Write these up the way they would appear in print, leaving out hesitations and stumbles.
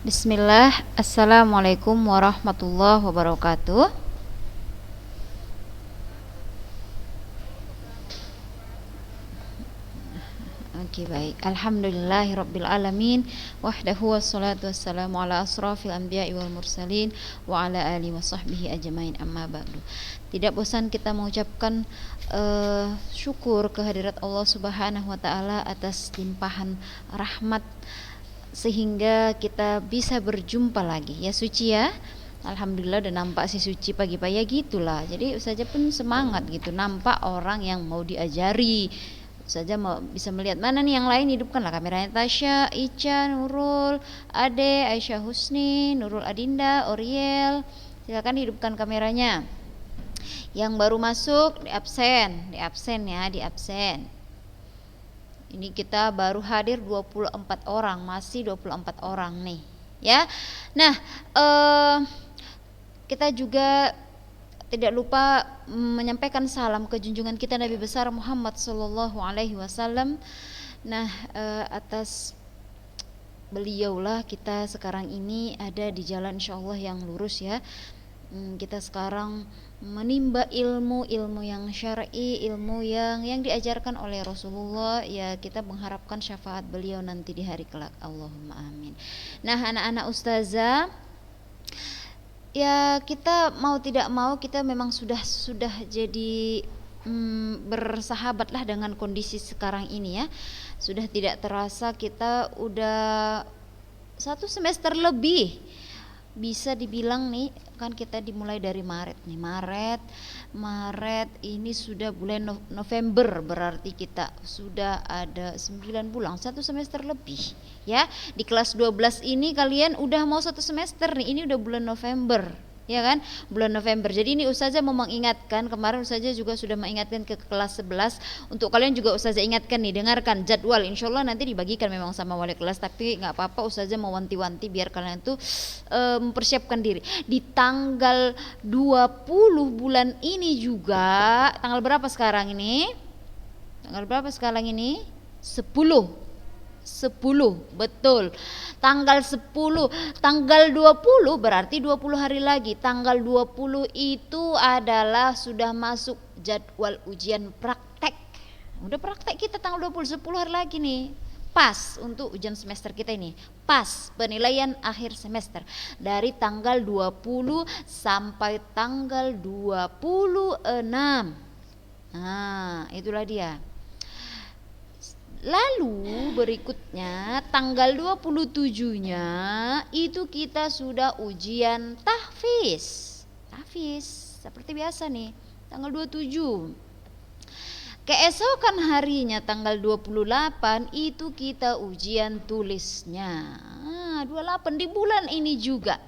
Bismillah, Assalamualaikum warahmatullahi wabarakatuh. Oke, baik. Alhamdulillahirabbil alamin wahdahu wassalatu wassalamu ala asrafil anbiya'i wal mursalin wa ala alihi wa sahbihi ajmain, amma ba'du. Tidak bosan kita mengucapkan syukur kehadirat Allah Subhanahu wa taala atas limpahan rahmat sehingga kita bisa berjumpa lagi ya Suci ya. Alhamdulillah udah nampak si Suci pagi-pagi ya gitulah. Jadi saja pun semangat gitu, nampak orang yang mau diajari saja, mau bisa melihat mana nih yang lain, hidupkanlah kameranya. Tasya, Ica, Nurul, Ade, Aisyah Husni, Nurul Adinda, Oriel, silakan hidupkan kameranya. Yang baru masuk di absen ya, di absen. Ini kita baru hadir 24 orang, masih 24 orang nih ya. Nah, kita juga tidak lupa menyampaikan salam ke junjungan kita Nabi besar Muhammad sallallahu alaihi wasallam. Nah, atas beliaulah kita sekarang ini ada di jalan insyaallah yang lurus ya. Kita sekarang menimba ilmu yang syar'i, ilmu yang diajarkan oleh Rasulullah ya. Kita mengharapkan syafaat beliau nanti di hari kelak, Allahumma amin. Nah, anak-anak ustazah ya, kita mau tidak mau kita memang sudah jadi bersahabat lah dengan kondisi sekarang ini ya. Sudah tidak terasa kita udah 1 semester lebih, bisa dibilang nih kan. Kita dimulai dari Maret nih, Maret ini sudah bulan November, berarti kita sudah ada 9 bulan, 1 semester lebih ya. Di kelas 12 ini kalian udah mau 1 semester nih, ini udah bulan November ya kan, bulan November. Jadi ini Ustazah mau mengingatkan, kemarin Ustazah juga sudah mengingatkan ke kelas 11. Untuk kalian juga Ustazah ingatkan nih, dengarkan jadwal, insyaallah nanti dibagikan memang sama wali kelas, tapi nggak apa-apa Ustazah mau wanti-wanti biar kalian tuh mempersiapkan diri. Di tanggal 20 bulan ini juga, tanggal berapa sekarang ini? Tanggal berapa sekarang ini? 10, betul. Tanggal 10, tanggal 20 berarti 20 hari lagi. Tanggal 20 itu adalah sudah masuk jadwal ujian praktek. Udah praktek kita tanggal 20, 10 hari lagi nih. Pas untuk ujian semester kita ini. Pas penilaian akhir semester. Dari tanggal 20 sampai tanggal 26. Nah, itulah dia. Lalu berikutnya tanggal 27-nya itu kita sudah ujian tahfiz seperti biasa nih, tanggal 27. Keesokan harinya tanggal 28 itu kita ujian tulisnya. 28 di bulan ini juga.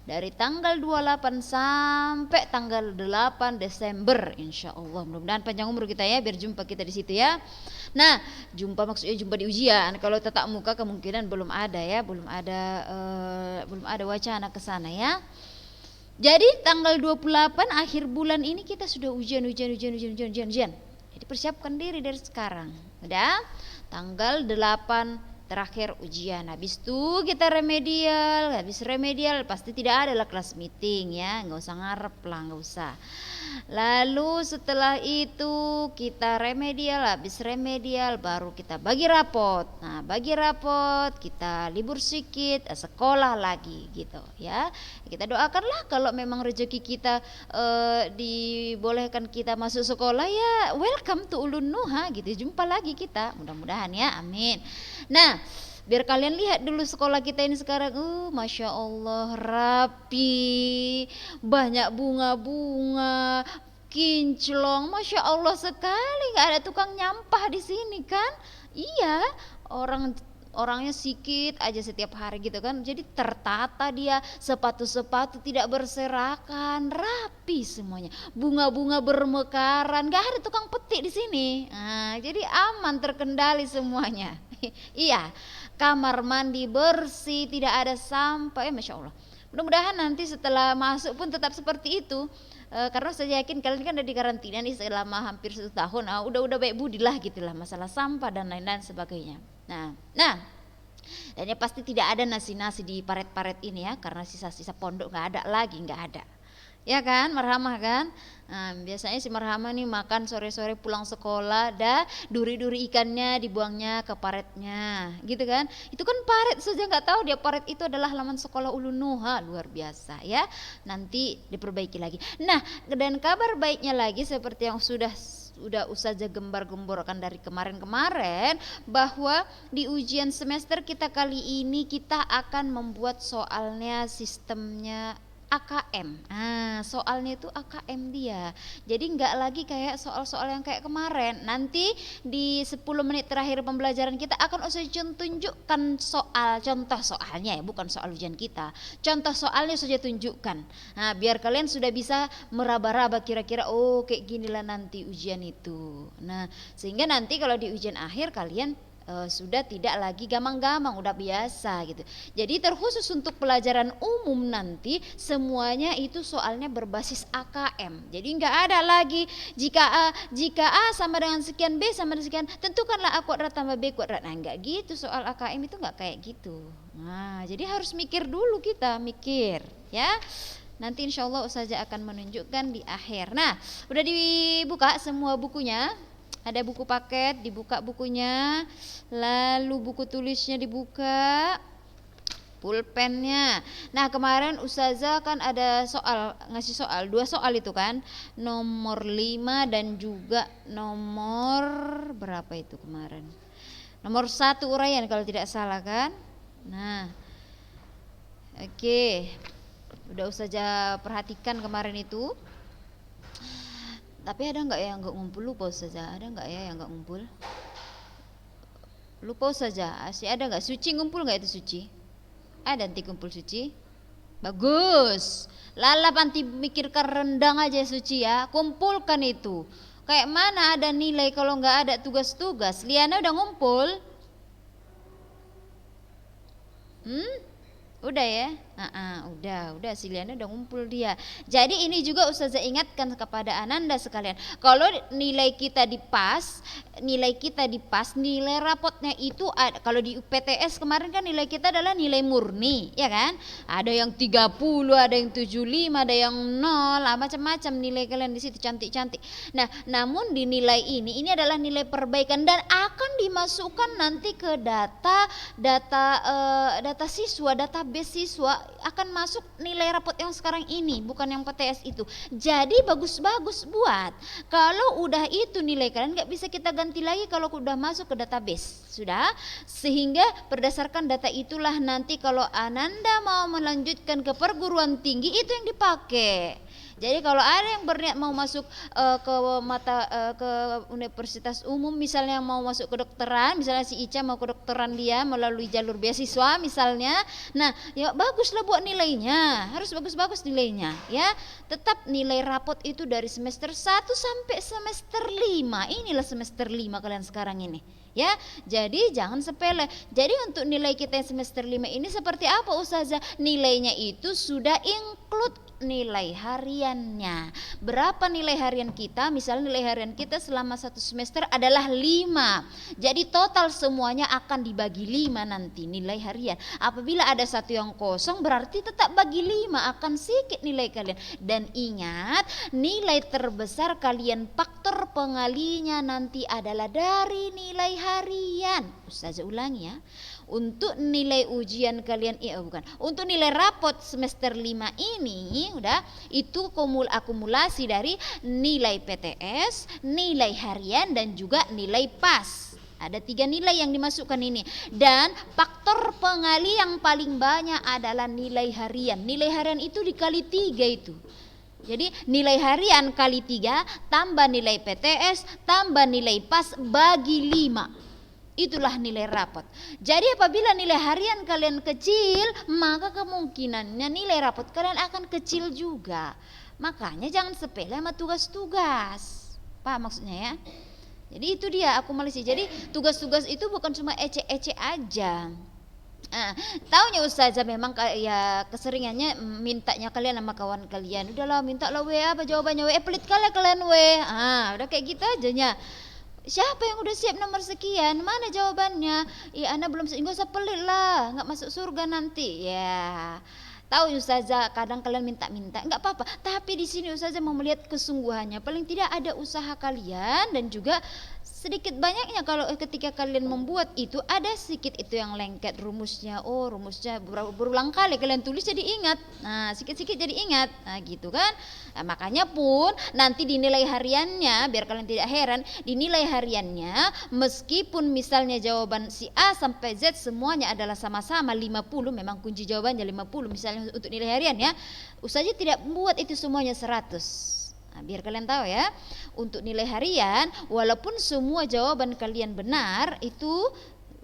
Dari tanggal 28 sampai tanggal 8 Desember insyaallah. Mudah-mudahan panjang umur kita ya, biar jumpa kita di situ ya. Nah, jumpa maksudnya jumpa di ujian. Kalau tatap muka kemungkinan belum ada ya, belum ada wacana ke sana ya. Jadi tanggal 28 akhir bulan ini kita sudah ujian. Jadi persiapkan diri dari sekarang. Udah? Tanggal 8 terakhir ujian. Habis itu kita remedial. Habis remedial pasti tidak ada lah kelas meeting ya, nggak usah ngarep lah, nggak usah. Lalu setelah itu kita remedial, habis remedial baru kita bagi rapot. Nah, bagi rapot kita libur sedikit, sekolah lagi gitu ya. Kita doakanlah kalau memang rezeki kita dibolehkan kita masuk sekolah ya, welcome to Ulun Nuha gitu. Jumpa lagi kita, mudah-mudahan ya, amin. Nah, biar kalian lihat dulu sekolah kita ini sekarang, masya Allah rapi, banyak bunga-bunga, kinclong, masya Allah sekali, nggak ada tukang nyampah di sini kan? Iya, orangnya sedikit aja setiap hari gitu kan, jadi tertata dia, sepatu-sepatu tidak berserakan, rapi semuanya, bunga-bunga bermekaran, nggak ada tukang petik di sini. Nah, jadi aman, terkendali semuanya. Iya, kamar mandi bersih, tidak ada sampah, masya Allah. Mudah-mudahan nanti setelah masuk pun tetap seperti itu. Karena saya yakin kalian kan ada di karantina nih selama hampir 1 tahun. Udah baik budi lah gitulah, masalah sampah dan lain-lain sebagainya. Nah, Dan ya pasti tidak ada nasi-nasi di paret-paret ini ya, karena sisa-sisa pondok nggak ada lagi, nggak ada. Ya kan, Marhamah kan? Nah, biasanya si Marhamah nih makan sore-sore pulang sekolah, duri-duri ikannya dibuangnya ke paretnya, gitu kan? Itu kan paret saja nggak tahu dia paret itu adalah halaman sekolah Ulu Nuha, luar biasa ya. Nanti diperbaiki lagi. Nah, dan kabar baiknya lagi seperti yang sudah Ustazah gembar-gemborkan dari kemarin-kemarin, bahwa di ujian semester kita kali ini kita akan membuat soalnya sistemnya AKM. Soalnya itu AKM dia. Jadi nggak lagi kayak soal-soal yang kayak kemarin. Nanti di 10 menit terakhir pembelajaran kita akan usah tunjukkan soal, contoh soalnya ya, bukan soal ujian kita. Contoh soalnya saja tunjukkan. Nah, biar kalian sudah bisa meraba-raba kira-kira oh kayak ginilah nanti ujian itu. Nah, sehingga nanti kalau di ujian akhir kalian sudah tidak lagi gamang-gamang, udah biasa gitu. Jadi terkhusus untuk pelajaran umum nanti semuanya itu soalnya berbasis AKM. Jadi nggak ada lagi jika A sama dengan sekian, B sama dengan sekian, tentukanlah A kuadrat tambah B kuadrat. Nah, nggak gitu, soal AKM itu nggak kayak gitu. Nah, jadi harus mikir dulu, kita mikir ya. Nanti insya Allah Ustazah akan menunjukkan di akhir. Nah, udah dibuka semua bukunya. Ada buku paket, dibuka bukunya, lalu buku tulisnya dibuka, pulpennya. Nah, kemarin Ustazah kan ada ngasih soal, 2 soal itu kan, nomor 5 dan juga nomor berapa itu kemarin, nomor 1 uraian kalau tidak salah kan. Nah, oke, udah Ustazah perhatikan kemarin itu. Tapi ada nggak ya yang nggak ngumpul? Lupa saja. Ada nggak ya yang nggak ngumpul? Lupa saja. Asli ada nggak? Suci ngumpul nggak itu Suci? Ada nanti kumpul Suci. Bagus. Lalap anti mikirkan rendang aja Suci ya. Kumpulkan itu. Kayak mana ada nilai kalau nggak ada tugas-tugas? Liana udah ngumpul? Udah ya? Udah Siliana udah ngumpul dia. Jadi ini juga Ustazah ingatkan kepada Ananda sekalian. Kalau nilai kita dipas, nilai rapotnya itu kalau di UPTS kemarin kan nilai kita adalah nilai murni, ya kan? Ada yang 30, ada yang 75, ada yang 0, macam-macam nilai kalian di situ cantik-cantik. Nah, namun di nilai ini adalah nilai perbaikan dan akan dimasukkan nanti ke data siswa, database siswa, akan masuk nilai rapot yang sekarang ini, bukan yang PTS itu. Jadi bagus-bagus buat kalau udah itu nilai kalian nggak bisa kita ganti lagi kalau udah masuk ke database, sudah. Sehingga berdasarkan data itulah nanti kalau Ananda mau melanjutkan ke perguruan tinggi itu yang dipakai. Jadi kalau ada yang berniat mau masuk ke universitas umum, misalnya mau masuk kedokteran, misalnya si Ica mau kedokteran dia melalui jalur beasiswa misalnya, nah ya baguslah buat nilainya, harus bagus-bagus nilainya ya. Tetap nilai rapot itu dari semester 1 sampai semester 5, inilah semester 5 kalian sekarang ini ya. Jadi jangan sepele. Jadi untuk nilai kita yang semester 5 ini seperti apa Ustazah? Nilainya itu sudah include nilai hariannya. Berapa nilai harian kita? Misalnya nilai harian kita selama 1 semester adalah 5. Jadi total semuanya akan dibagi 5 nanti nilai harian. Apabila ada 1 yang kosong berarti tetap bagi 5, akan sedikit nilai kalian. Dan ingat, nilai terbesar kalian faktor pengalinya nanti adalah dari nilai harian. Ustazah ulangi ya. Untuk nilai ujian kalian untuk nilai rapot semester 5 ini udah itu akumulasi dari nilai PTS, nilai harian dan juga nilai PAS. Ada 3 nilai yang dimasukkan ini. Dan faktor pengali yang paling banyak adalah nilai harian. Nilai harian itu dikali 3 itu. Jadi nilai harian kali 3 tambah nilai PTS tambah nilai PAS bagi 5. Itulah nilai rapot. Jadi apabila nilai harian kalian kecil, maka kemungkinannya nilai rapot kalian akan kecil juga. Makanya jangan sepele sama tugas-tugas. Paham maksudnya ya? Jadi itu dia akumulasi. Jadi tugas-tugas itu bukan cuma ece-ece aja. Taunya Ustazah memang ya keseringannya mintanya kalian sama kawan kalian, udahlah minta lah apa jawabannya pelit kali kalian udah kayak gitu aja nya. Siapa yang udah siap nomor sekian? Mana jawabannya? Iya, Anda belum, nggak usah pelit lah, nggak masuk surga nanti. Ya, tahu Ustazah, kadang kalian minta-minta, nggak apa-apa. Tapi di sini Ustazah mau melihat kesungguhannya. Paling tidak ada usaha kalian dan juga sedikit banyaknya kalau ketika kalian membuat itu ada sedikit itu yang lengket rumusnya. Oh, rumusnya berulang kali kalian tulis jadi ingat. Nah, sedikit-sedikit jadi ingat. Nah, gitu kan? Nah, makanya pun nanti dinilai hariannya biar kalian tidak heran, dinilai hariannya meskipun misalnya jawaban si A sampai Z semuanya adalah sama-sama 50, memang kunci jawabannya 50 misalnya untuk nilai harian ya. Ustazah tidak membuat itu semuanya 100. Nah, biar kalian tahu ya, untuk nilai harian walaupun semua jawaban kalian benar itu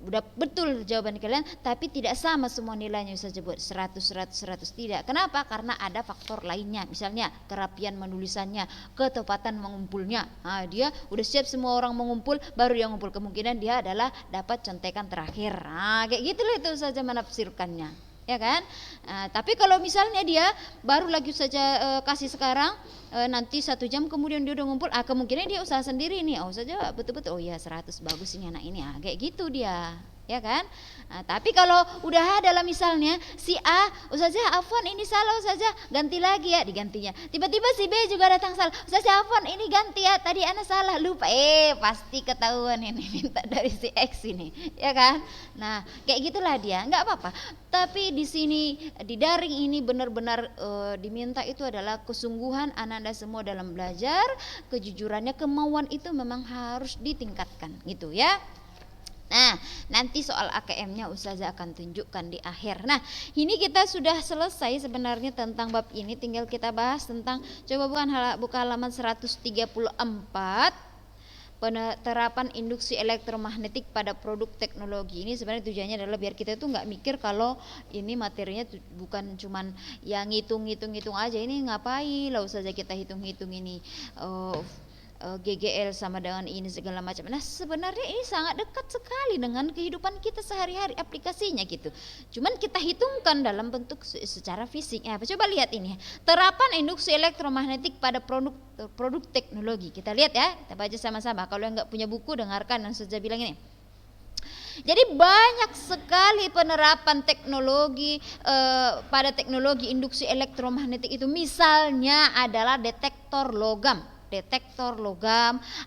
udah betul jawaban kalian, tapi tidak sama semua nilainya Ustazah buat 100 100 100 tidak. Kenapa? Karena ada faktor lainnya, misalnya kerapian menulisannya, ketepatan mengumpulnya. Nah, dia udah siap semua orang mengumpul, baru dia ngumpul, kemungkinan dia adalah dapat contekan terakhir. Nah, kayak gitulah itu Ustazah menafsirkannya, ya kan? Nah, tapi kalau misalnya dia baru lagi saja kasih sekarang, nanti 1 jam kemudian dia udah ngumpul, kemungkinan dia usaha sendiri nih. Oh saja betul-betul, oh ya 100 bagus ini anak ini, kayak gitu dia, ya kan? Nah, tapi kalau udah ada lah misalnya si A, Ustazah afwan ini salah Ustazah, ganti lagi ya, digantinya. Tiba-tiba si B juga datang salah, Ustazah afwan ini ganti ya, tadi ana salah, lupa. Pasti ketahuan ini minta dari si X ini, ya kan? Nah, kayak gitulah dia, nggak apa-apa. Tapi di sini di daring ini benar-benar diminta itu adalah kesungguhan anak-anak semua dalam belajar, kejujurannya, kemauan itu memang harus ditingkatkan gitu ya. Nah, nanti soal AKM-nya Ustazah akan tunjukkan di akhir. Nah, ini kita sudah selesai sebenarnya tentang bab ini, tinggal kita bahas tentang, coba buka halaman 134, penerapan induksi elektromagnetik pada produk teknologi. Ini sebenarnya tujuannya adalah biar kita itu nggak mikir kalau ini materinya bukan cuman yang ngitung-ngitung aja, ini ngapain lah Ustazah kita hitung-hitung ini GGL sama dengan ini segala macam. Nah, sebenarnya ini sangat dekat sekali dengan kehidupan kita sehari-hari, aplikasinya gitu. Cuman kita hitungkan dalam bentuk secara fisik. Coba lihat ini, terapan induksi elektromagnetik pada produk teknologi. Kita lihat ya, kita baca sama-sama. Kalau yang nggak punya buku, dengarkan yang Ustazah bilang ini. Jadi banyak sekali penerapan teknologi pada teknologi induksi elektromagnetik itu. Misalnya adalah detektor logam,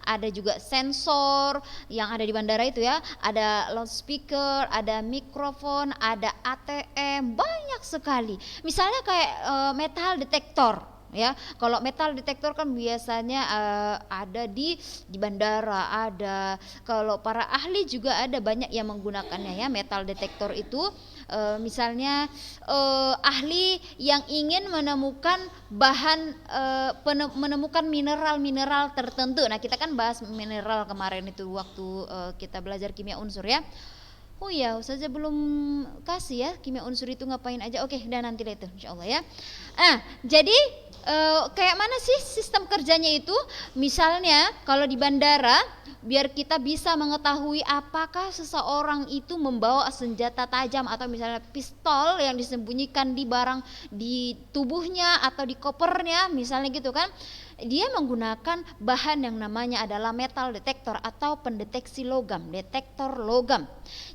ada juga sensor yang ada di bandara itu ya, ada loudspeaker, ada mikrofon, ada ATM, banyak sekali. Misalnya kayak metal detektor ya. Kalau metal detektor kan biasanya ada di bandara, ada. Kalau para ahli juga ada banyak yang menggunakannya ya, metal detektor itu. Misalnya ahli yang ingin menemukan bahan menemukan mineral tertentu. Nah, kita kan bahas mineral kemarin itu waktu kita belajar kimia unsur ya. Oh ya, Ustazah belum kasih ya kimia unsur itu ngapain aja. Oke, dan nanti lah itu insyaallah ya. Jadi kayak mana sih sistem kerjanya itu? Misalnya kalau di bandara, biar kita bisa mengetahui apakah seseorang itu membawa senjata tajam atau misalnya pistol yang disembunyikan di barang di tubuhnya atau di kopernya, misalnya gitu kan. Dia menggunakan bahan yang namanya adalah metal detektor atau pendeteksi logam, detektor logam.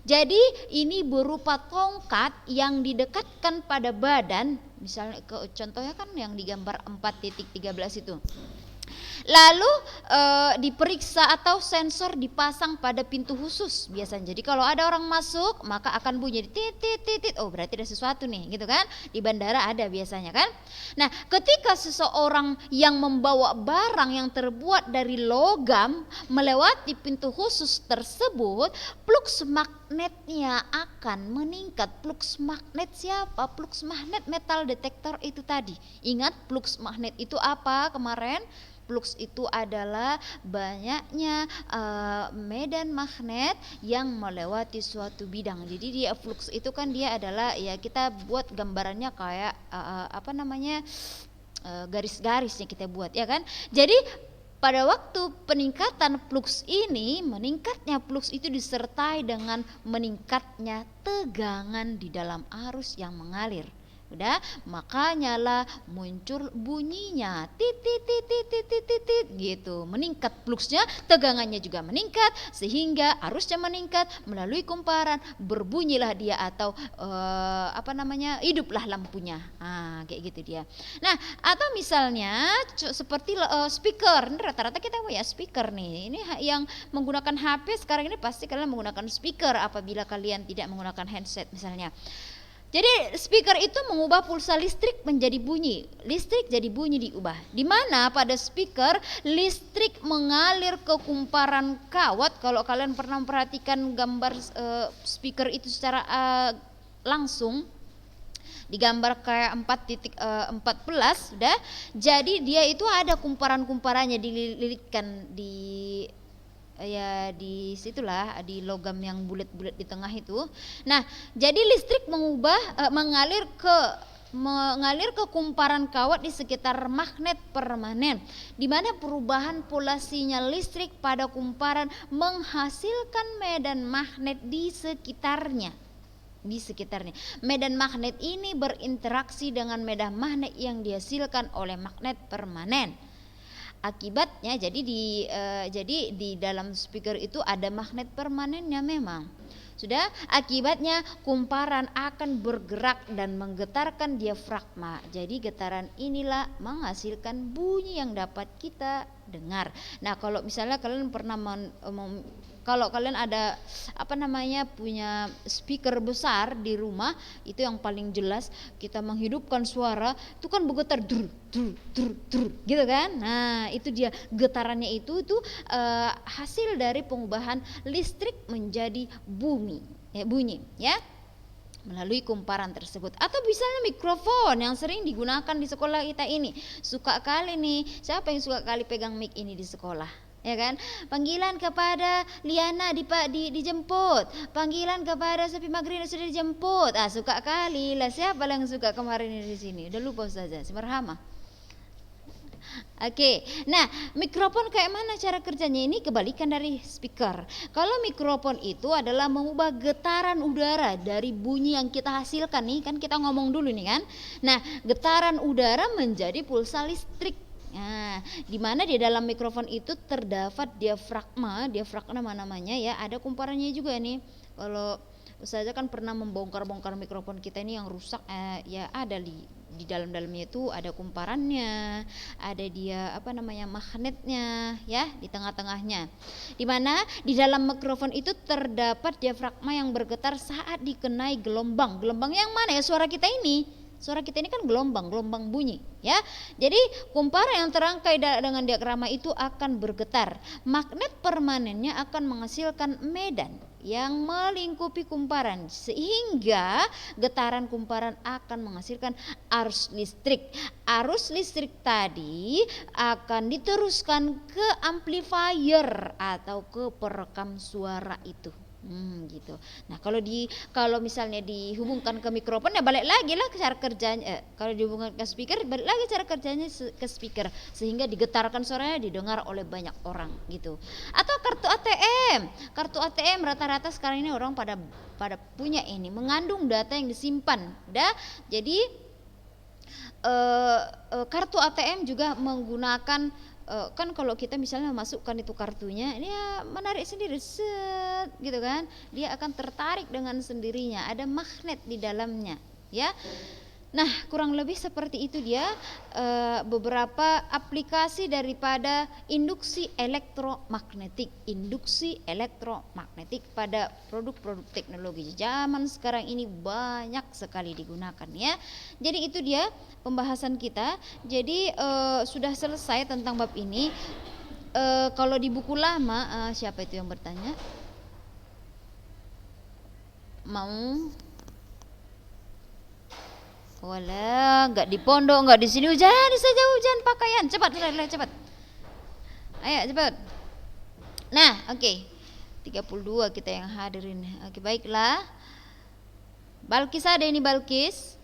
Jadi ini berupa tongkat yang didekatkan pada badan, misalnya contohnya kan yang digambar 4.13 itu. Lalu diperiksa atau sensor dipasang pada pintu khusus biasanya. Jadi kalau ada orang masuk maka akan bunyi titit. Oh, berarti ada sesuatu nih gitu kan. Di bandara ada biasanya kan. Nah, ketika seseorang yang membawa barang yang terbuat dari logam melewati pintu khusus tersebut, flux magnetnya akan meningkat. Flux magnet siapa? Flux magnet metal detektor itu tadi. Ingat flux magnet itu apa kemarin? Flux itu adalah banyaknya medan magnet yang melewati suatu bidang. Jadi dia flux itu kan dia adalah ya, kita buat gambarannya kayak garis-garisnya kita buat ya kan. Jadi pada waktu peningkatan flux ini, meningkatnya flux itu disertai dengan meningkatnya tegangan di dalam arus yang mengalir. Udah, maka nyala muncul bunyinya titit titit titit titit gitu, meningkat fluxnya, tegangannya juga meningkat sehingga arusnya meningkat melalui kumparan, berbunyilah dia atau hiduplah lampunya. Kayak gitu dia. Nah, atau misalnya seperti speaker. Ini rata-rata kita ya speaker nih. Ini yang menggunakan HP sekarang ini pasti kalian menggunakan speaker apabila kalian tidak menggunakan handset misalnya. Jadi speaker itu mengubah pulsa listrik menjadi bunyi. Listrik jadi bunyi diubah. Di mana pada speaker listrik mengalir ke kumparan kawat. Kalau kalian pernah memperhatikan gambar speaker itu secara langsung, digambar kayak 4.14 sudah. Jadi dia itu ada kumparan-kumparannya dililitkan di situlah di logam yang bulat-bulat di tengah itu. Nah, jadi listrik mengalir ke kumparan kawat di sekitar magnet permanen, di mana perubahan pola sinyal listrik pada kumparan menghasilkan medan magnet di sekitarnya. Medan magnet ini berinteraksi dengan medan magnet yang dihasilkan oleh magnet permanen. Akibatnya jadi di dalam speaker itu ada magnet permanennya memang. Sudah, akibatnya kumparan akan bergerak dan menggetarkan diafragma. Jadi getaran inilah menghasilkan bunyi yang dapat kita dengar. Nah, kalau misalnya kalian pernah kalau kalian ada punya speaker besar di rumah, itu yang paling jelas kita menghidupkan suara itu kan bergetar dur gitu kan. Nah, itu dia getarannya itu hasil dari pengubahan listrik menjadi bunyi ya, melalui kumparan tersebut. Atau misalnya mikrofon yang sering digunakan di sekolah kita ini. Suka kali nih, siapa yang suka kali pegang mic ini di sekolah? Ya kan, panggilan kepada Liana dijemput, panggilan kepada Sofi Magrina sudah dijemput. Suka kali lah, siapa yang suka kemarin ini di sini? Udah lupa saja, si Marhama. Oke, nah mikrofon kayak mana cara kerjanya? Ini kebalikan dari speaker. Kalau mikrofon itu adalah mengubah getaran udara dari bunyi yang kita hasilkan nih, kan kita ngomong dulu nih kan. Nah, getaran udara menjadi pulsa listrik. Nah, di mana di dalam mikrofon itu terdapat diafragma namanya ya, ada kumparannya juga nih. Kalau Ustazah kan pernah membongkar-bongkar mikrofon kita ini yang rusak, ya ada di dalamnya itu ada kumparannya, ada dia magnetnya ya di tengah-tengahnya. Di mana di dalam mikrofon itu terdapat diafragma yang bergetar saat dikenai gelombang. Gelombang yang mana ya? Suara kita ini kan gelombang bunyi ya. Jadi kumparan yang terangkai dengan diafragma itu akan bergetar. Magnet permanennya akan menghasilkan medan yang melingkupi kumparan sehingga getaran kumparan akan menghasilkan arus listrik. Arus listrik tadi akan diteruskan ke amplifier atau ke perekam suara itu. Gitu. Nah, kalau misalnya dihubungkan ke mikrofon ya balik lagi lah ke cara kerjanya. Kalau dihubungkan ke speaker balik lagi cara kerjanya ke speaker sehingga digetarkan suaranya didengar oleh banyak orang gitu. Atau kartu ATM rata-rata sekarang ini orang pada punya ini, mengandung data yang disimpan. Jadi kartu ATM juga menggunakan kan kalau kita misalnya masukkan itu kartunya, dia menarik sendiri set gitu kan, dia akan tertarik dengan sendirinya, ada magnet di dalamnya ya. Nah, kurang lebih seperti itu dia beberapa aplikasi daripada induksi elektromagnetik pada produk-produk teknologi zaman sekarang ini banyak sekali digunakan ya. Jadi itu dia pembahasan kita. Jadi sudah selesai tentang bab ini. Kalau di buku lama siapa itu yang bertanya? Mau? Wala, enggak di pondok, enggak di sini, hujan saja, hujan pakaian. Cepat. Ayo cepat. Nah, oke. 32 kita yang hadirin. Oke, baiklah. Balkis ada ini Balkis?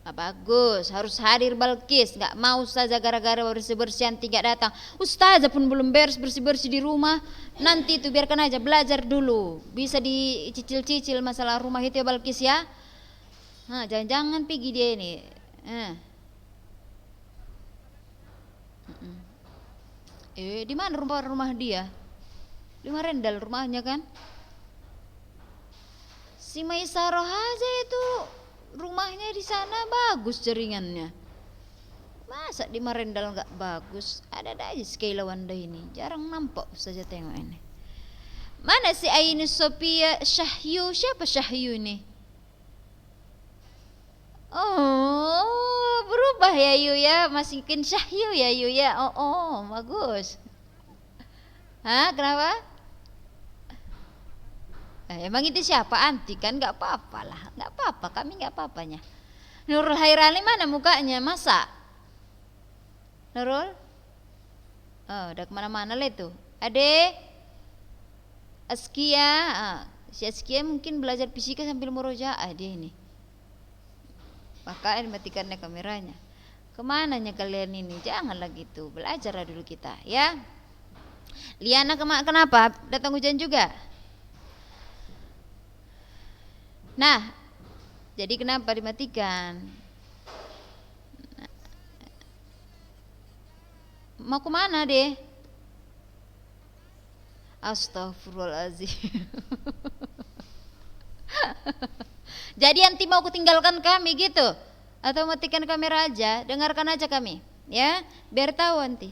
Bagus, harus hadir Balkis. Enggak mau saja gara-gara bersih-bersihan tidak datang. Ustazah pun belum bersih-bersih di rumah. Nanti itu biarkan aja, belajar dulu. Bisa dicicil-cicil masalah rumah itu ya Balkis ya. Jangan-jangan pergi dia ini. Di mana rumah dia? Di Marendal rumahnya kan? Si Maisaroh aja itu rumahnya di sana bagus jaringannya. Masa di Marendal nggak bagus? Ada aja Skyla Wanda ini. Jarang nampak saja tengok ini. Mana si Aini Sophia Syahyu? Siapa Syahyu ini? Oh, berubah ya Yu ya, masukin Syahyu ya Yu ya. Oh, bagus. Kenapa? Emang itu siapa? Anti kan? Nggak apa-apa lah, nggak apa-apa. Kami nggak apa-apanya. Nurul Hairani mana mukanya? Masa? Nurul? Oh, udah kemana-mana lah itu. Ade, Askia, si Askia mungkin belajar fisika sambil murojaah dia ini. Maka matikannya kameranya. Kemananya kalian ini? Janganlah gitu. Belajarlah dulu kita, ya. Liana kenapa? Datang hujan juga. Nah, jadi kenapa dimatikan? Mau kemana deh? Astagfirullahaladzim. Jadi anti mau kutinggalkan kami gitu? Atau matikan kamera aja? Dengarkan aja kami, ya, biar tahu nanti.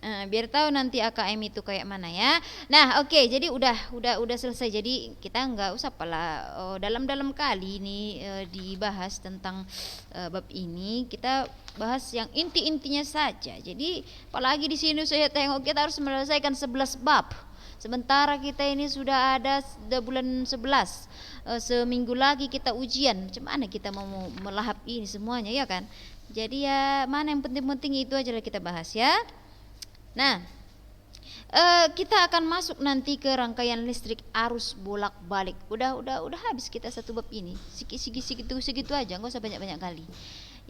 Biar tahu nanti AKM itu kayak mana ya. Nah, oke, jadi udah selesai. Jadi kita nggak usah dalam kali ini dibahas tentang bab ini. Kita bahas yang inti-intinya saja. Jadi apalagi di sini saya tengok kita harus menyelesaikan 11 bab. Sementara kita ini sudah bulan 11. Seminggu lagi kita ujian. Macam mana kita mau melahap ini semuanya ya kan? Jadi ya mana yang penting-penting itu aja lah kita bahas ya. Nah, kita akan masuk nanti ke rangkaian listrik arus bolak-balik. Udah habis kita satu bab ini. Segitu aja, nggak usah banyak-banyak kali.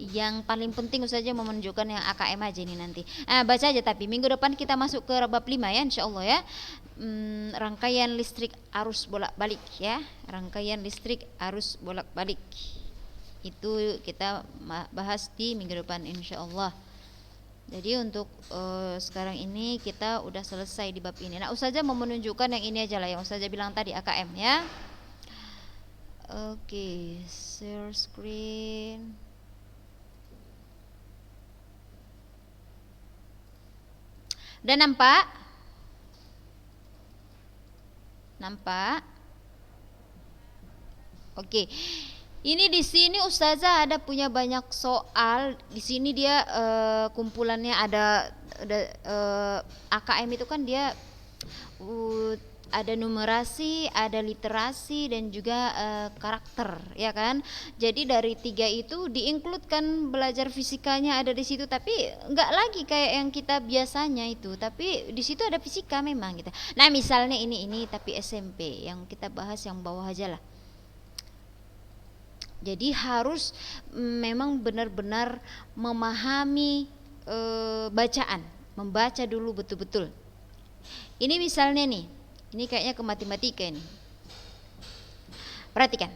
Yang paling penting saja mau menunjukkan yang AKM aja ini nanti. Baca aja, tapi minggu depan kita masuk ke bab 5 ya, insyaallah ya. Rangkaian listrik arus bolak-balik ya. Rangkaian listrik arus bolak-balik. Itu kita bahas di minggu depan insyaallah. Jadi untuk sekarang ini kita udah selesai di bab ini. Nah, Ustazah mau menunjukkan yang ini aja lah, yang Ustazah bilang tadi AKM ya. Oke, share screen. Udah nampak? Nampak? Oke. Ini di sini Ustazah ada punya banyak soal. Di sini dia kumpulannya ada AKM itu kan dia ada numerasi, ada literasi dan juga karakter, ya kan? Jadi dari 3 itu diinkludkan belajar fisikanya ada di situ, tapi enggak lagi kayak yang kita biasanya itu. Tapi di situ ada fisika memang gitu. Nah, misalnya ini tapi SMP yang kita bahas yang bawah aja lah. Jadi harus memang benar-benar memahami bacaan, membaca dulu betul-betul. Ini misalnya nih, ini kayaknya ke matematika ini. Perhatikan,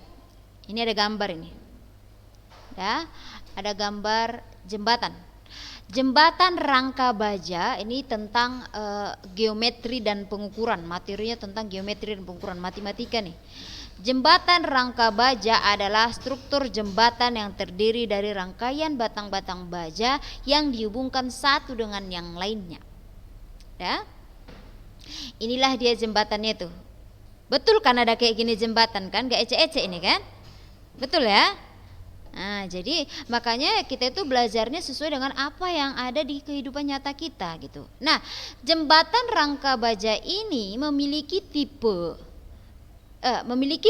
ini ada gambar ini. Ya, ada gambar jembatan. Jembatan rangka baja ini tentang geometri dan pengukuran. Materinya tentang geometri dan pengukuran, matematika nih. Jembatan rangka baja adalah struktur jembatan yang terdiri dari rangkaian batang-batang baja yang dihubungkan satu dengan yang lainnya. Ya. Inilah dia jembatannya tuh. Betul kan ada kayak gini jembatan kan? Gak ecek-ecek ini kan? Betul ya? Nah, jadi makanya kita itu belajarnya sesuai dengan apa yang ada di kehidupan nyata kita gitu. Nah, jembatan rangka baja ini memiliki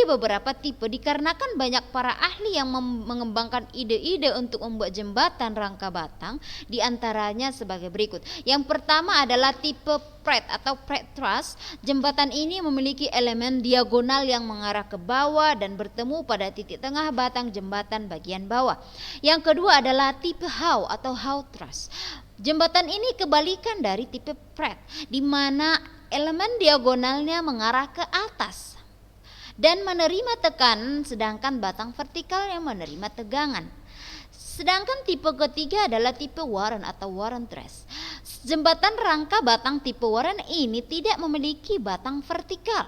beberapa tipe dikarenakan banyak para ahli yang mengembangkan ide-ide untuk membuat jembatan rangka batang, diantaranya sebagai berikut. Yang pertama adalah tipe Pratt atau Pratt truss. Jembatan ini memiliki elemen diagonal yang mengarah ke bawah dan bertemu pada titik tengah batang jembatan bagian bawah. Yang kedua adalah tipe Howe atau Howe truss. Jembatan ini kebalikan dari tipe Pratt, di mana elemen diagonalnya mengarah ke atas. dan menerima tekanan, sedangkan batang vertikal yang menerima tegangan. Sedangkan tipe ketiga adalah tipe Warren atau Warren Truss. Jembatan rangka batang tipe Warren ini tidak memiliki batang vertikal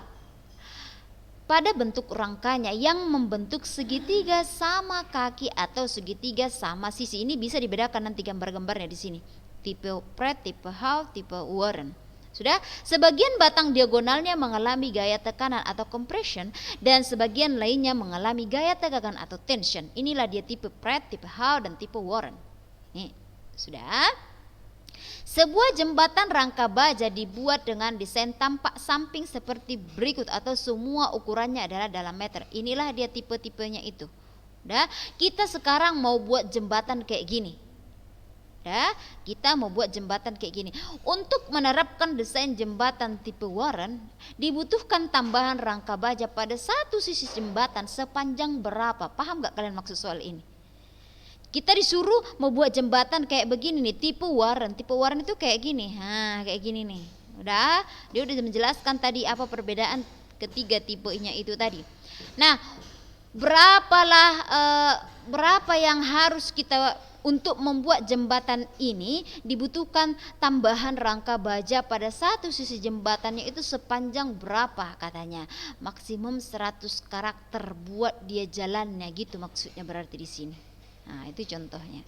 pada bentuk rangkanya yang membentuk segitiga sama kaki atau segitiga sama sisi. Ini bisa dibedakan nanti gambar-gambarnya di sini. Tipe Pratt, tipe Howe, tipe Warren. Sudah, sebagian batang diagonalnya mengalami gaya tekanan atau compression dan sebagian lainnya mengalami gaya tegangan atau tension. Inilah dia tipe Pratt, tipe Howe, dan tipe Warren. Nih, sudah. Sebuah jembatan rangka baja dibuat dengan desain tampak samping seperti berikut atau semua ukurannya adalah dalam meter. Inilah dia tipe-tipenya itu. Udah, kita sekarang mau buat jembatan kayak gini. Kita mau buat jembatan kayak gini. Untuk menerapkan desain jembatan tipe Warren, dibutuhkan tambahan rangka baja pada satu sisi jembatan sepanjang berapa? Paham gak kalian maksud soal ini? Kita disuruh mau buat jembatan kayak begini nih, tipe Warren. Tipe Warren itu kayak gini, kayak gini nih. Udah, dia udah menjelaskan tadi apa perbedaan ketiga tipenya itu tadi. Nah, berapa yang harus kita untuk membuat jembatan ini dibutuhkan tambahan rangka baja pada satu sisi jembatannya itu sepanjang berapa katanya? Maksimum 100 karakter buat dia jalannya gitu maksudnya berarti di sini. Nah, itu contohnya.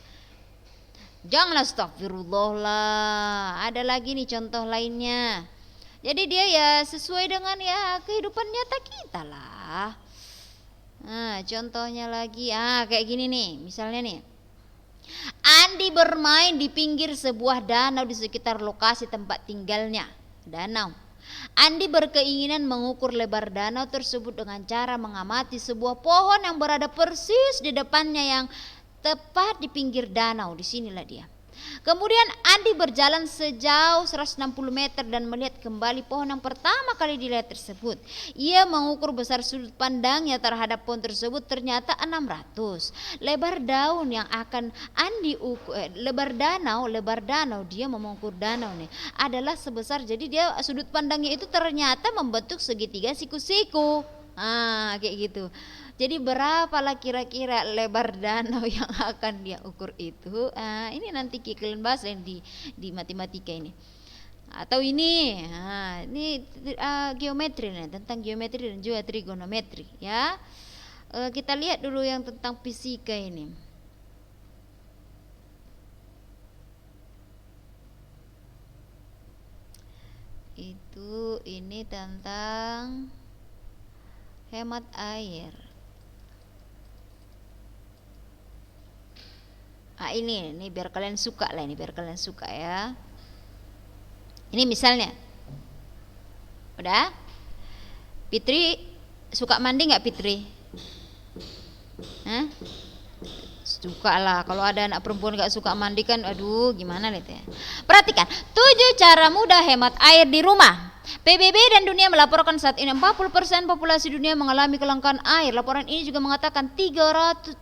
Janganlah astagfirullah lah. Ada lagi nih contoh lainnya. Jadi dia ya sesuai dengan ya kehidupan nyata kita lah. Nah, contohnya lagi kayak gini nih, misalnya nih. Andi bermain di pinggir sebuah danau di sekitar lokasi tempat tinggalnya. Danau. Andi berkeinginan mengukur lebar danau tersebut dengan cara mengamati sebuah pohon yang berada persis di depannya yang tepat di pinggir danau. Disinilah dia. Kemudian Andi berjalan sejauh 160 meter dan melihat kembali pohon yang pertama kali dilihat tersebut. Ia mengukur besar sudut pandangnya terhadap pohon tersebut, ternyata 600. Lebar daun yang akan Andi ukur, lebar danau dia mengukur danau nih adalah sebesar, jadi dia sudut pandangnya itu ternyata membentuk segitiga siku-siku. Kayak gitu. Jadi berapalah kira-kira lebar danau yang akan dia ukur itu? Ini nanti kalian bahas di matematika ini. Atau ini, geometri nih, tentang geometri dan juga trigonometri ya. Kita lihat dulu yang tentang fisika ini. Ini tentang hemat air. Ini biar kalian suka lah, biar kalian suka ya. Ini misalnya, udah, Fitri suka mandi nggak Fitri? Suka lah. Kalau ada anak perempuan nggak suka mandi kan, aduh gimana nih ya. Perhatikan, 7 cara mudah hemat air di rumah. PBB dan dunia melaporkan saat ini 40% populasi dunia mengalami kelangkaan air. Laporan ini juga mengatakan 700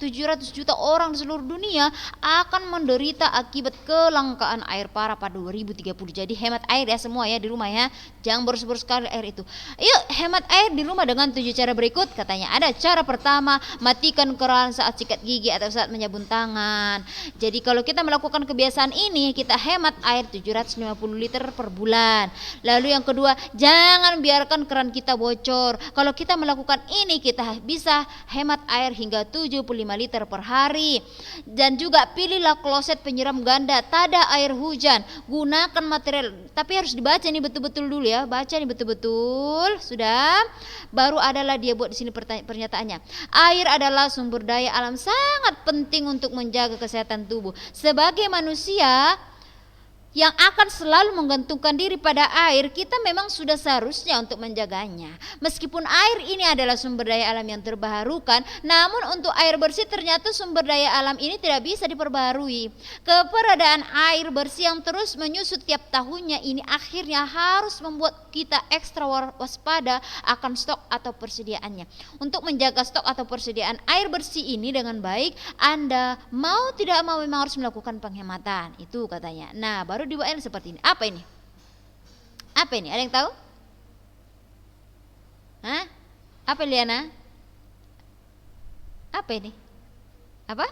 juta orang di seluruh dunia akan menderita akibat kelangkaan air parah pada 2030. Jadi hemat air ya semua ya di rumah ya. Jangan boros-boros sekali air itu. Yuk hemat air di rumah dengan 7 cara berikut. Katanya ada cara pertama, matikan keran saat sikat gigi atau saat menyabun tangan. Jadi kalau kita melakukan kebiasaan ini, kita hemat air 750 liter per bulan. Lalu yang kedua, jangan biarkan keran kita bocor. Kalau kita melakukan ini, kita bisa hemat air hingga 75 liter per hari. Dan juga pilihlah kloset penyiram ganda, tada air hujan. Gunakan material, tapi harus dibaca nih betul-betul dulu ya. Baca nih betul-betul. Sudah. Baru adalah dia buat di sini pernyataannya. Air adalah sumber daya alam sangat penting untuk menjaga kesehatan tubuh. Sebagai manusia yang akan selalu menggantungkan diri pada air, kita memang sudah seharusnya untuk menjaganya. Meskipun air ini adalah sumber daya alam yang terbarukan, namun untuk air bersih ternyata sumber daya alam ini tidak bisa diperbarui. Keberadaan air bersih yang terus menyusut tiap tahunnya ini akhirnya harus membuat kita ekstra waspada akan stok atau persediaannya. Untuk menjaga stok atau persediaan air bersih ini dengan baik, Anda mau tidak mau memang harus melakukan penghematan. Itu katanya. Nah, baru dibuatkan seperti ini. Apa ini? Apa ini? Ada yang tahu? Apa Liana? Apa ini? Apa?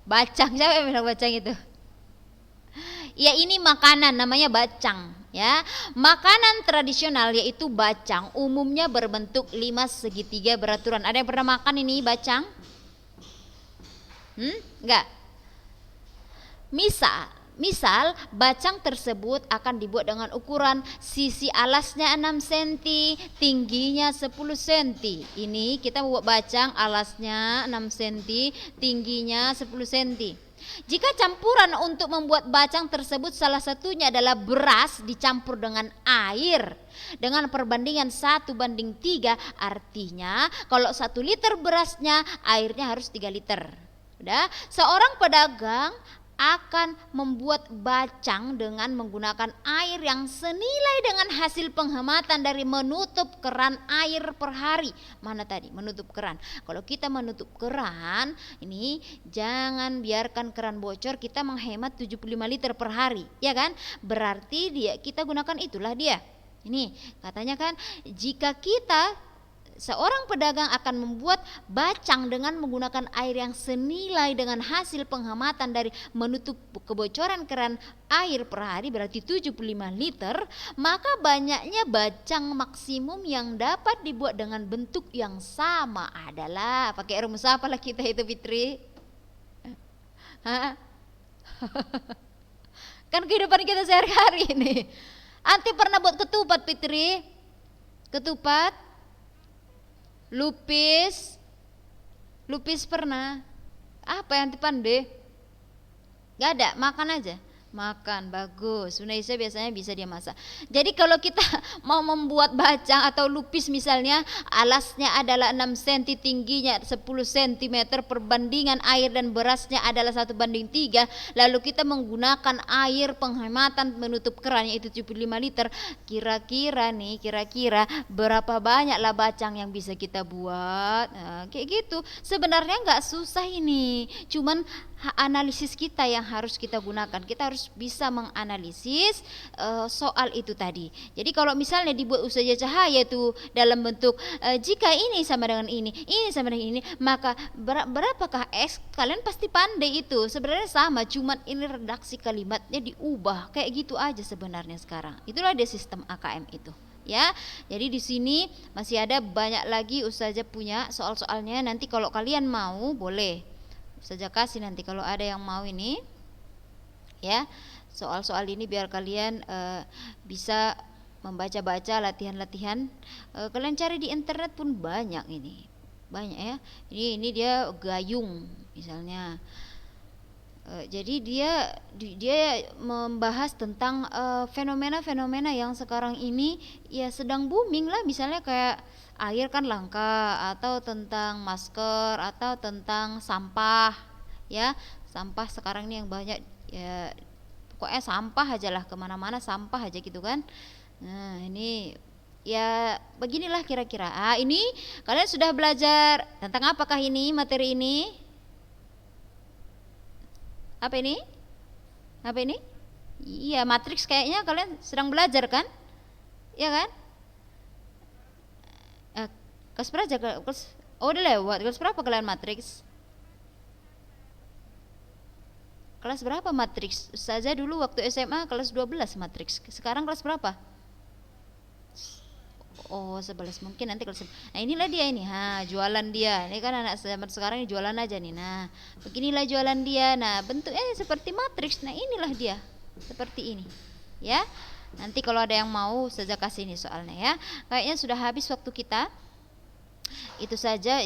Bacang, siapa yang bilang bacang itu? Ya ini makanan namanya bacang ya. Makanan tradisional yaitu bacang umumnya berbentuk 5 segitiga beraturan. Ada yang pernah makan ini bacang? Enggak. Misal bacang tersebut akan dibuat dengan ukuran sisi alasnya 6 cm, tingginya 10 cm. Ini kita buat bacang alasnya 6 cm, tingginya 10 cm. Jika campuran untuk membuat bacang tersebut salah satunya adalah beras dicampur dengan air dengan perbandingan 1:3, artinya kalau 1 liter berasnya airnya harus 3 liter. Udah, seorang pedagang akan membuat bacang dengan menggunakan air yang senilai dengan hasil penghematan dari menutup keran air per hari. Mana tadi menutup keran? Kalau kita menutup keran, ini jangan biarkan keran bocor, kita menghemat 75 liter per hari, ya kan? Berarti kita gunakan itulah dia. Ini katanya kan jika seorang pedagang akan membuat bacang dengan menggunakan air yang senilai dengan hasil penghematan dari menutup kebocoran keran air per hari, berarti 75 liter, maka banyaknya bacang maksimum yang dapat dibuat dengan bentuk yang sama adalah, pakai rumus apalah kita itu Fitri? Kan kehidupan kita sehari-hari ini. Anti pernah buat ketupat Fitri? Ketupat? Lupis pernah? Apa yang dipandai? Gak ada, makan aja. Makan, bagus. Sunaisa biasanya bisa dia masak. Jadi kalau kita mau membuat bacang atau lupis misalnya, alasnya adalah 6 cm, tingginya 10 cm, perbandingan air dan berasnya adalah 1:3, lalu kita menggunakan air penghematan menutup keran yaitu 75 liter, kira-kira berapa banyaklah bacang yang bisa kita buat? Nah, kayak gitu. Sebenarnya nggak susah ini, cuman analisis kita yang harus kita gunakan. Kita harus bisa menganalisis soal itu tadi. Jadi kalau misalnya dibuat usaha cahaya itu dalam bentuk jika ini sama dengan ini sama dengan ini, maka berapakah X? Kalian pasti pandai itu. Sebenarnya sama, cuman ini redaksi kalimatnya diubah. Kayak gitu aja sebenarnya sekarang. Itulah dia sistem AKM itu. Ya, jadi di sini masih ada banyak lagi Ustazah punya soal-soalnya. Nanti kalau kalian mau boleh saja kasih nanti kalau ada yang mau ini ya, soal-soal ini biar kalian bisa membaca-baca latihan-latihan. Kalian cari di internet pun banyak ini, banyak ya. Ini dia gayung misalnya. Jadi dia membahas tentang fenomena-fenomena yang sekarang ini ya sedang booming lah, misalnya kayak air kan langka, atau tentang masker, atau tentang sampah ya. Sampah sekarang ini yang banyak ya, pokoknya sampah aja lah, kemana-mana sampah aja gitu kan. Nah ini ya beginilah kira-kira. Ini kalian sudah belajar tentang apakah ini materi ini? Apa ini? Apa ini? Iya, matriks kayaknya kalian sedang belajar kan? Iya kan? Kelas berapa? Udah lewat. Kelas berapa kalian matriks? Kelas berapa matriks? Ustazah dulu waktu SMA kelas 12 matriks. Sekarang kelas berapa? Oh 11, mungkin nanti kelas. Nah inilah dia ini, jualan dia. Ini kan anak zaman sekarang ini jualan aja nih. Nah beginilah jualan dia. Nah bentuknya seperti matriks. Nah inilah dia, seperti ini ya. Nanti kalau ada yang mau Ustazah kasih ini soalnya ya. Kayaknya sudah habis waktu kita. Itu saja